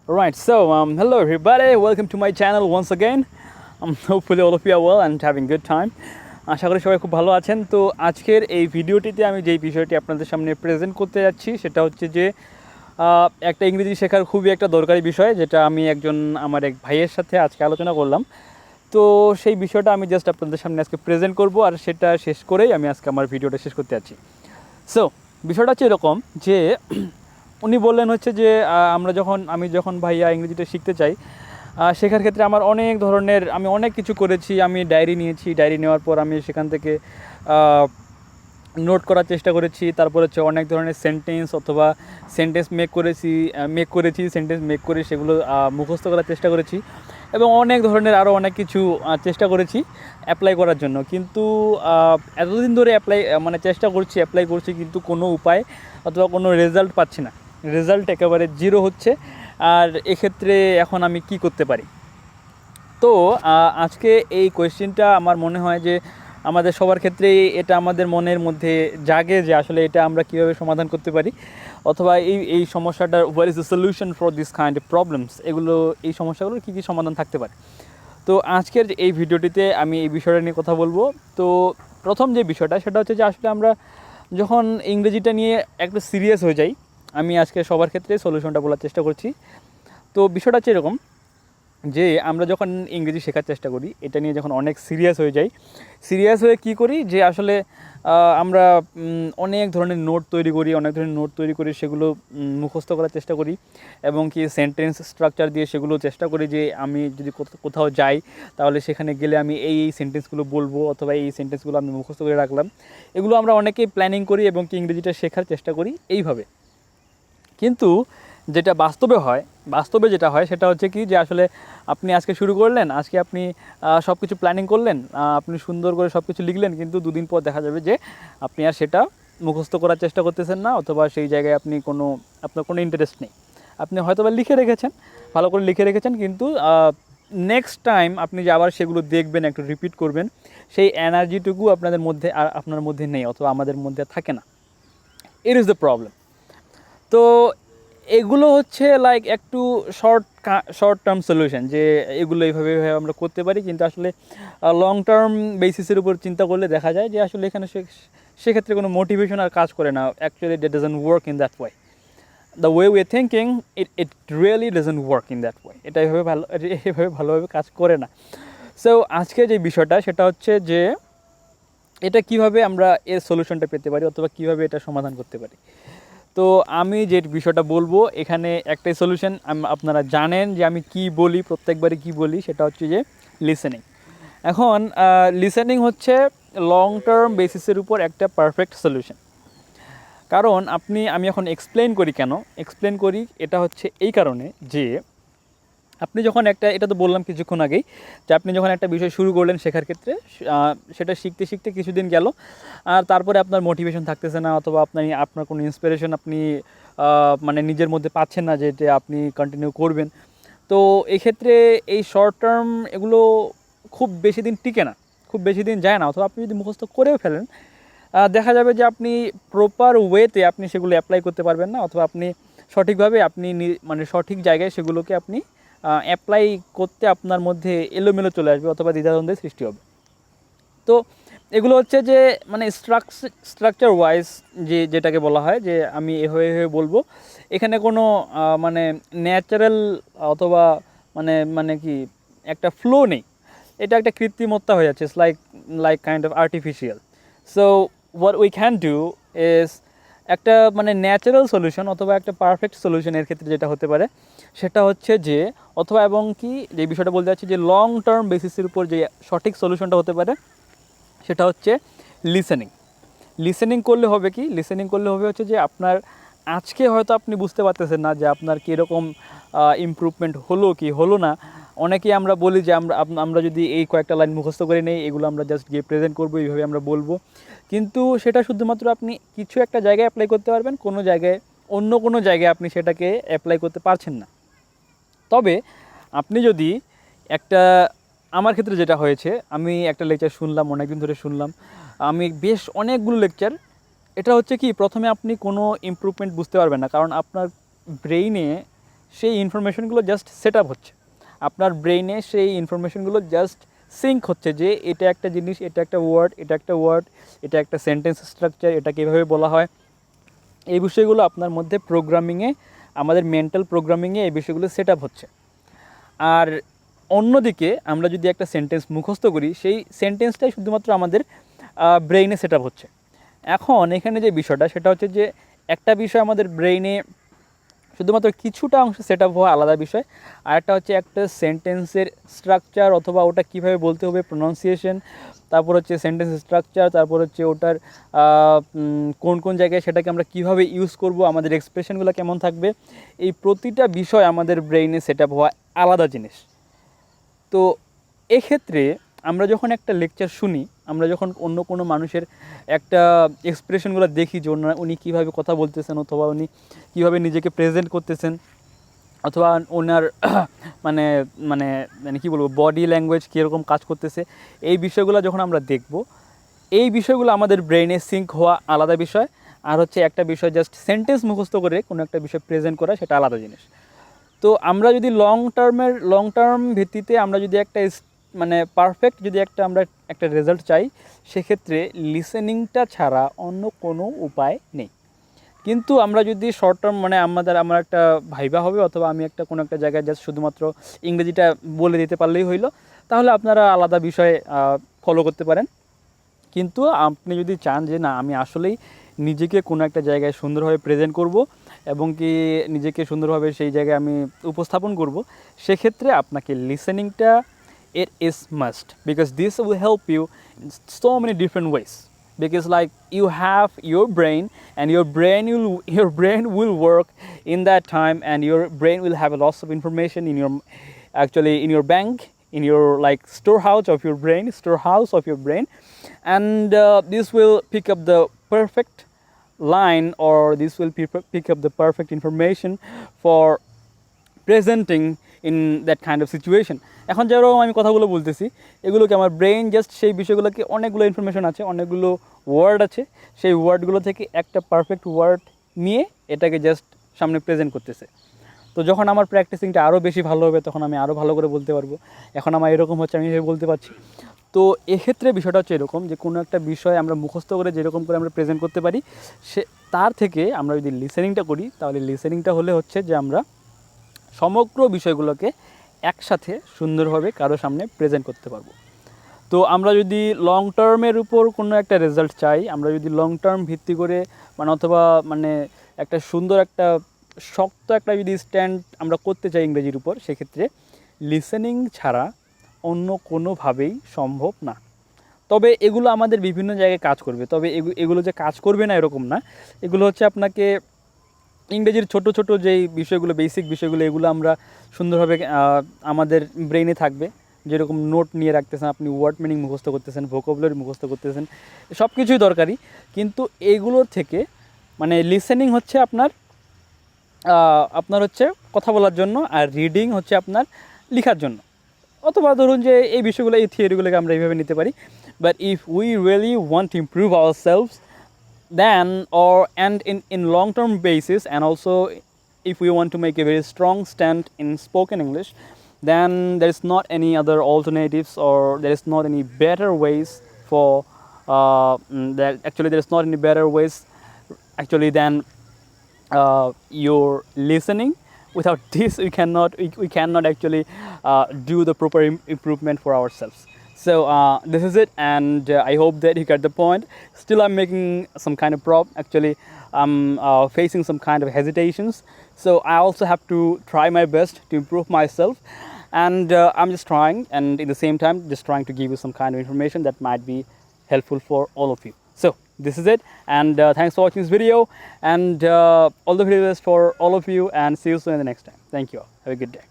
Alright, so hello everybody, welcome to my channel once again. Hopefully all of you are well and having good time. আশা করি সবাই খুব ভালো আছেন। তো আজকের এই ভিডিওটিতে আমি যেই বিষয়টি আপনাদের সামনে প্রেজেন্ট করতে যাচ্ছি সেটা হচ্ছে যে একটা ইংরেজি শেখার খুবই একটা দরকারি বিষয়, যেটা আমি আমার এক ভাইয়ের সাথে আজকে আলোচনা করলাম। তো সেই বিষয়টা আমি জাস্ট আপনাদের সামনে আজকে প্রেজেন্ট করব, আর সেটা শেষ করেই আমি আজকে আমার ভিডিওটা শেষ করতে যাচ্ছি। সো বিষয়টা হচ্ছে এরকম যে উনি বললেন হচ্ছে যে আমি যখন ভাইয়া ইংরেজিটা শিখতে চাই, শেখার ক্ষেত্রে আমার অনেক ধরনের আমি অনেক কিছু করেছি। আমি ডায়েরি নিয়েছি, ডায়েরি নেওয়ার পর আমি সেখান থেকে নোট করার চেষ্টা করেছি। তারপর হচ্ছে অনেক ধরনের সেন্টেন্স মেক করেছি সেন্টেন্স মেক করে সেগুলো মুখস্থ করার চেষ্টা করেছি, এবং অনেক ধরনের আরও অনেক কিছু চেষ্টা করেছি অ্যাপ্লাই করার জন্য। কিন্তু এতদিন ধরে চেষ্টা করছি, অ্যাপ্লাই করছি, কিন্তু কোনো উপায় অথবা কোনো রেজাল্ট পাচ্ছি না। রেজাল্ট একেবারে জিরো হচ্ছে। আর এক্ষেত্রে এখন আমি কি করতে পারি? তো আজকে এই কোয়েশ্চেনটা আমার মনে হয় যে আমাদের সবার ক্ষেত্রেই এটা আমাদের মনের মধ্যে জাগে যে আসলে এটা আমরা কীভাবে সমাধান করতে পারি, অথবা এই সমস্যাটার where is the solution for this kind of problems, এই সমস্যাগুলোর কী কী সমাধান থাকতে পারে। তো আজকের এই ভিডিওটিতে আমি এই বিষয়টা নিয়ে কথা বলবো। তো প্রথম যে বিষয়টা সেটা হচ্ছে যে আসলে আমরা যখন ইংরেজিটা নিয়ে একটু সিরিয়াস হয়ে যাই, আমি আজকে সবার ক্ষেত্রে সলিউশনটা বলার চেষ্টা করছি। তো বিষয়টা হচ্ছে এরকম যে আমরা যখন ইংরেজি শেখার চেষ্টা করি, এটা নিয়ে যখন অনেক সিরিয়াস হয়ে কী করি যে আসলে আমরা অনেক ধরনের নোট তৈরি করি, সেগুলো মুখস্থ করার চেষ্টা করি, এবং কি সেন্টেন্স স্ট্রাকচার দিয়ে সেগুলো চেষ্টা করি যে আমি যদি কোথাও যাই তাহলে সেখানে গেলে আমি এই সেন্টেন্সগুলো বলবো, অথবা এই সেন্টেন্সগুলো আমি মুখস্থ করে রাখলাম। এগুলো আমরা অনেকেই প্ল্যানিং করি এবং কি ইংরেজিটা শেখার চেষ্টা করি এইভাবে। কিন্তু বাস্তবে যেটা হয় সেটা হচ্ছে কি যে আসলে আপনি আজকে শুরু করলেন, আজকে আপনি সব কিছু প্ল্যানিং করলেন, আপনি সুন্দর করে সব কিছু লিখলেন, কিন্তু দুদিন পর দেখা যাবে যে আপনি আর সেটা মুখস্থ করার চেষ্টা করতেছেন না, অথবা সেই জায়গায় আপনার কোনো ইন্টারেস্ট নেই। আপনি হয়তো বা ভালো করে লিখে রেখেছেন, কিন্তু নেক্সট টাইম আপনি যে আবার সেগুলো দেখবেন, একটু রিপিট করবেন, সেই এনার্জিটুকু আপনার মধ্যে নেই, অথবা আমাদের মধ্যে থাকে না। It is the problem. তো এগুলো হচ্ছে একটু শর্ট টার্ম সলিউশন, যে এগুলো এইভাবে আমরা করতে পারি, কিন্তু আসলে লং টার্ম বেসিসের উপর চিন্তা করলে দেখা যায় যে আসলে এখানে সেক্ষেত্রে কোনো মোটিভেশন আর কাজ করে না। Actually that doesn't work in that way. The way we are thinking, it really doesn't work in that way. এটা এভাবে ভালোভাবে কাজ করে না। সো আজকে যে বিষয়টা সেটা হচ্ছে যে এটা কিভাবে আমরা এর সলিউশনটা পেতে পারি, অথবা কিভাবে এটা সমাধান করতে পারি। তো আমি যে বিষয়টা বলবো এখানে একটাই সলিউশন। আপনারা জানেন যে আমি প্রত্যেকবারই কি বলি, সেটা হচ্ছে যে লিসেনিং। এখন লিসেনিং হচ্ছে লং টার্ম বেসিসের উপর একটা পারফেক্ট সলিউশন। কারণ আমি এখন এক্সপ্লেন করি এটা হচ্ছে এই কারণে যে আপনি যখন এটা তো বললাম কিছুক্ষণ আগেই, যে আপনি যখন একটা বিষয় শুরু করলেন শেখার ক্ষেত্রে, সেটা শিখতে কিছুদিন গেল, আর তারপরে আপনার মোটিভেশন থাকতেছে না, অথবা আপনার কোনো ইন্সপিরেশন আপনি নিজের মধ্যে পাচ্ছেন না যে আপনি কন্টিনিউ করবেন। তো এক্ষেত্রে এই শর্ট টার্ম এগুলো খুব বেশি দিন টিকে না, খুব বেশি দিন যায় না। অথবা আপনি যদি মুখস্থ করেও ফেলেন, দেখা যাবে যে আপনি প্রপার ওয়েতে আপনি সেগুলো অ্যাপ্লাই করতে পারবেন না, অথবা আপনি সঠিকভাবে সঠিক জায়গায় সেগুলোকে আপনি অ্যাপ্লাই করতে আপনার মধ্যে এলোমেলো চলে আসবে, অথবা দ্বিধাদ্বন্দ্বের সৃষ্টি হবে। তো এগুলো হচ্ছে যে স্ট্রাকচার ওয়াইজ যেটাকে বলা হয়, যে আমি এভাবে বলবো, এখানে কোনো ন্যাচারাল অথবা কি একটা ফ্লো নেই। এটা একটা কৃত্রিমত্তা হয়ে যাচ্ছে, like kind of artificial. So what we can do is একটা ন্যাচারাল সলিউশন, অথবা একটা পারফেক্ট সলিউশনের ক্ষেত্রে যেটা হতে পারে সেটা হচ্ছে যে, অথবা এবং কি যে বিষয়টা বলতে চাচ্ছি যে লং টার্ম বেসিসের উপর যে সঠিক সলিউশনটা হতে পারে সেটা হচ্ছে লিসেনিং করলে হবে কি, হচ্ছে যে আপনার আজকে হয়তো আপনি বুঝতে পারতেছেন না যে আপনার কীরকম ইমপ্রুভমেন্ট হলো কি হলো না। অনেকেই আমরা বলি যে আমরা যদি এই কয়েকটা লাইন মুখস্থ করে নেই, এগুলো আমরা জাস্ট গিয়ে প্রেজেন্ট করবো, এইভাবে আমরা বলবো। কিন্তু সেটা শুধুমাত্র আপনি কিছু একটা জায়গায় অ্যাপ্লাই করতে পারবেন, অন্য কোনো জায়গায় আপনি সেটাকে অ্যাপ্লাই করতে পারছেন না। তবে আপনি যদি আমার ক্ষেত্রে যেটা হয়েছে, আমি একটা লেকচার শুনলাম, অনেকদিন ধরে শুনলাম, আমি বেশ অনেকগুলো লেকচার। এটা হচ্ছে কি, প্রথমে আপনি কোনো ইমপ্রুভমেন্ট বুঝতে পারবেন না, কারণ আপনার ব্রেইনে সেই ইনফরমেশনগুলো জাস্ট সেট আপ হচ্ছে আপনার ব্রেইনে, সেই ইনফরমেশনগুলো জাস্ট সিঙ্ক হচ্ছে যে এটা একটা জিনিস, এটা একটা ওয়ার্ড, এটা একটা ওয়ার্ড, এটা একটা সেন্টেন্স স্ট্রাকচার, এটাকে এভাবে বলা হয়। এই বিষয়গুলো আপনার মধ্যে প্রোগ্রামিংয়ে, আমাদের মেন্টাল প্রোগ্রামিংয়ে এই বিষয়গুলো সেট আপ হচ্ছে। আর অন্যদিকে আমরা যদি একটা সেন্টেন্স মুখস্থ করি, সেই সেন্টেন্সটাই শুধুমাত্র আমাদের ব্রেইনে সেট আপ হচ্ছে। এখন এখানে যে বিষয়টা সেটা হচ্ছে যে একটা বিষয় আমাদের ব্রেইনে শুধুমাত্র কিছুটা অংশ সেট আপ হওয়া আলাদা বিষয়, আর একটা হচ্ছে একটা সেন্টেন্সের স্ট্রাকচার অথবা ওটা কীভাবে বলতে হবে, প্রোনাউন্সিয়েশন, তারপর হচ্ছে সেন্টেন্স স্ট্রাকচার, তারপর হচ্ছে ওটার কোন কোন জায়গায় সেটাকে আমরা কীভাবে ইউজ করব, আমাদের এক্সপ্রেশনগুলো কেমন থাকবে, এই প্রতিটা বিষয় আমাদের ব্রেইনে সেট আপ হওয়া আলাদা জিনিস। তো এক্ষেত্রে আমরা যখন একটা লেকচার শুনি, আমরা যখন অন্য কোনো মানুষের একটা এক্সপ্রেশনগুলো দেখি যে উনি কীভাবে কথা বলতেছেন অথবা উনি কীভাবে নিজেকে প্রেজেন্ট করতেছেন অথবা ওনার মানে মানে মানে কী বলবো, বডি ল্যাঙ্গুয়েজ কীরকম কাজ করতেছে, এই বিষয়গুলো যখন আমরা দেখব, এই বিষয়গুলো আমাদের ব্রেইনে সিঙ্ক হওয়া আলাদা বিষয়। আর হচ্ছে একটা বিষয় জাস্ট সেন্টেন্স মুখস্থ করে কোনো একটা বিষয় প্রেজেন্ট করা, সেটা আলাদা জিনিস। তো আমরা যদি লং টার্ম ভিত্তিতে আমরা যদি একটা মানে পারফেক্ট যদি আমরা একটা রেজাল্ট চাই, সেক্ষেত্রে লিসেনিংটা ছাড়া অন্য কোনো উপায় নেই। কিন্তু আমরা যদি শর্ট টার্ম মানে আমার একটা ভাইবা হবে অথবা আমি কোনো একটা জায়গায় জাস্ট শুধুমাত্র ইংরেজিটা বলে দিতে পারলেই হইলো, তাহলে আপনারা আলাদা বিষয় ফলো করতে পারেন। কিন্তু আপনি যদি চান যে না, আমি আসলেই নিজেকে কোনো একটা জায়গায় সুন্দরভাবে প্রেজেন্ট করব এবং কি নিজেকে সুন্দরভাবে সেই জায়গায় আমি উপস্থাপন করব, সেক্ষেত্রে আপনাকে লিসেনিংটা it is must, because this will help you in so many different ways. Because like you have your brain, and your brain will work in that time, and your brain will have a lots of information in your bank, in your like storehouse of your brain, and this will pick up the perfect line, or this will pick up the perfect information for presenting in that kind of situation. এখন যেরকম আমি কথাগুলো বলতেছি, এগুলোকে আমার brain just সেই বিষয়গুলোকে, অনেকগুলো ইনফরমেশন আছে, অনেকগুলো ওয়ার্ড আছে, সেই ওয়ার্ডগুলো থেকে একটা পারফেক্ট ওয়ার্ড নিয়ে এটাকে জাস্ট সামনে প্রেজেন্ট করতেছে। তো যখন আমার প্র্যাকটিসিংটা আরও বেশি ভালো হবে, তখন আমি আরও ভালো করে বলতে পারবো। এখন আমার এরকম হচ্ছে, আমি এভাবে বলতে পারছি। তো এক্ষেত্রে বিষয়টা হচ্ছে এরকম যে কোনো একটা বিষয় আমরা মুখস্থ করে যেরকম করে আমরা প্রেজেন্ট করতে পারি, তার থেকে আমরা যদি লিসেনিংটা করি, তাহলে লিসেনিংটা হলে হচ্ছে যে আমরা সমগ্র বিষয়গুলোকে একসাথে সুন্দরভাবে কারো সামনে প্রেজেন্ট করতে পারবো। তো আমরা যদি লং টার্মের উপর কোনো একটা রেজাল্ট চাই, আমরা যদি লং টার্ম ভিত্তি করে অথবা একটা সুন্দর একটা শক্ত একটা যদি স্ট্যান্ড আমরা করতে চাই ইংরেজির উপর, সেক্ষেত্রে লিসেনিং ছাড়া অন্য কোনোভাবেই সম্ভব না। তবে এগুলো আমাদের বিভিন্ন জায়গায় কাজ করবে, তবে এগুলো যে কাজ করবে না এরকম না। এগুলো হচ্ছে আপনাকে ইংরেজির ছোট ছোট যেই বিষয়গুলো, বেসিক বিষয়গুলো, এগুলো আমরা সুন্দরভাবে আমাদের ব্রেইনে থাকবে। যেরকম নোট নিয়ে রাখতেছেন আপনি, ওয়ার্ড মিনিং মুখস্থ করতেছেন, ভোকাবুলারি মুখস্থ করতেছেন, সব কিছুই দরকারি। কিন্তু এগুলোর থেকে লিসেনিং হচ্ছে আপনার হচ্ছে কথা বলার জন্য, আর রিডিং হচ্ছে আপনার লেখার জন্য। অথবা ধরুন যে এই বিষয়গুলো, এই থিওরিগুলোকে আমরা এইভাবে নিতে পারি। But if we really want to improve hour selves, then and in long term basis, and also if we want to make a very strong stand in spoken English, then there is not any other alternatives, or there is not any better ways for that actually there is not any better ways actually than your listening. Without this we cannot actually do the proper improvement for ourselves. So this is it, and I hope that you got the point. Still I'm making some kind of actually I'm facing some kind of hesitations, so I also have to try my best to improve myself, and I'm just trying, and at the same time just trying to give you some kind of information that might be helpful for all of you. So this is it, and thanks for watching this video, and all the very best for all of you, and see you soon in the next time. Thank you all. Have a good day.